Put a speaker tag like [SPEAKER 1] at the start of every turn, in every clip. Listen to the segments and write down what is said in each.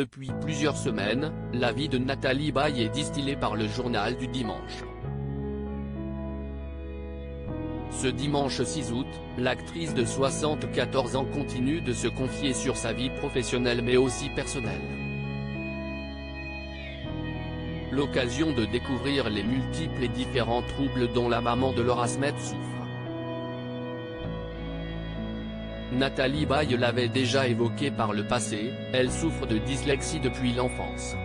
[SPEAKER 1] Depuis plusieurs semaines, la vie de Nathalie Baye est distillée par le journal du dimanche. Ce dimanche 6 août, l'actrice de 74 ans continue de se confier sur sa vie professionnelle mais aussi personnelle. L'occasion de découvrir les multiples et différents troubles dont la maman de Laura Smet souffre. Nathalie Baye l'avait déjà évoqué par le passé, elle souffre de dyslexie depuis l'enfance.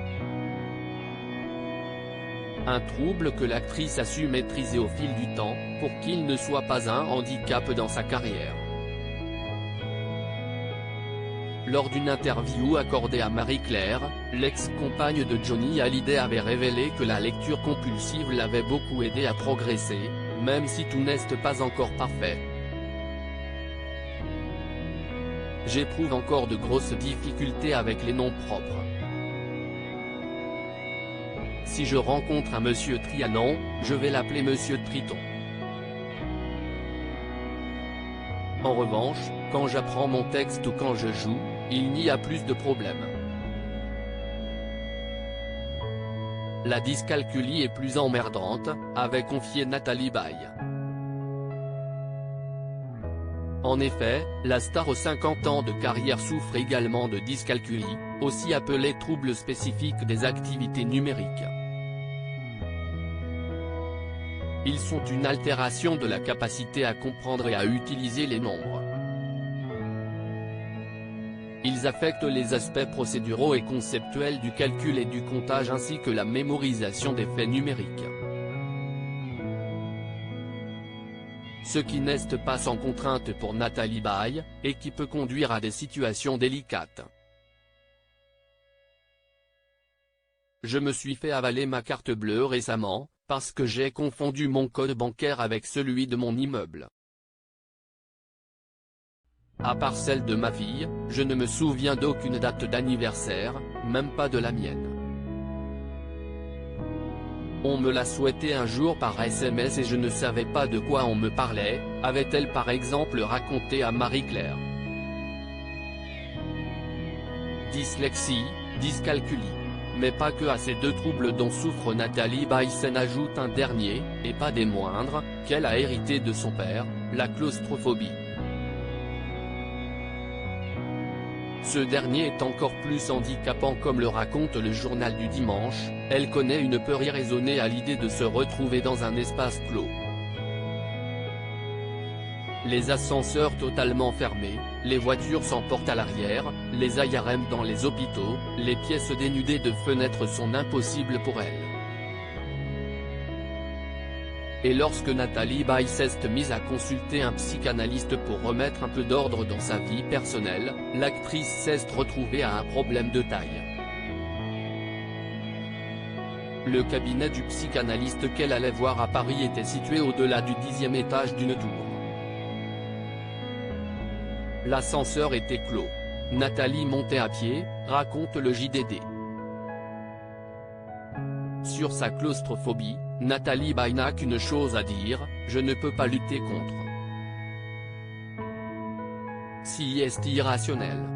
[SPEAKER 1] Un trouble que l'actrice a su maîtriser au fil du temps, pour qu'il ne soit pas un handicap dans sa carrière. Lors d'une interview accordée à Marie-Claire, l'ex-compagne de Johnny Hallyday avait révélé que la lecture compulsive l'avait beaucoup aidé à progresser, même si tout n'est pas encore parfait. J'éprouve encore de grosses difficultés avec les noms propres. Si je rencontre un Monsieur Trianon, je vais l'appeler Monsieur Triton. En revanche, quand j'apprends mon texte ou quand je joue, il n'y a plus de problème. La dyscalculie est plus emmerdante, avait confié Nathalie Baye. En effet, la star aux 50 ans de carrière souffre également de dyscalculie, aussi appelée trouble spécifique des activités numériques. Ils sont une altération de la capacité à comprendre et à utiliser les nombres. Ils affectent les aspects procéduraux et conceptuels du calcul et du comptage ainsi que la mémorisation des faits numériques. Ce qui n'est pas sans contrainte pour Nathalie Baye, et qui peut conduire à des situations délicates. Je me suis fait avaler ma carte bleue récemment, parce que j'ai confondu mon code bancaire avec celui de mon immeuble. À part celle de ma fille, je ne me souviens d'aucune date d'anniversaire, même pas de la mienne. On me l'a souhaité un jour par SMS et je ne savais pas de quoi on me parlait, avait-elle par exemple raconté à Marie-Claire. Dyslexie, dyscalculie. Mais pas que à ces deux troubles dont souffre Nathalie Baye s'en ajoute un dernier, et pas des moindres, qu'elle a hérité de son père, la claustrophobie. Ce dernier est encore plus handicapant comme le raconte le journal du dimanche, elle connaît une peur irraisonnée à l'idée de se retrouver dans un espace clos. Les ascenseurs totalement fermés, les voitures s'emportent à l'arrière, les IRM dans les hôpitaux, les pièces dénudées de fenêtres sont impossibles pour elle. Et lorsque Nathalie Baye s'est mise à consulter un psychanalyste pour remettre un peu d'ordre dans sa vie personnelle, l'actrice s'est retrouvée à un problème de taille. Le cabinet du psychanalyste qu'elle allait voir à Paris était situé au-delà du 10e étage d'une tour. L'ascenseur était clos. Nathalie montait à pied, raconte le JDD. Sur sa claustrophobie, Nathalie Baye n'a qu'une chose à dire, je ne peux pas lutter contre. Si est irrationnel.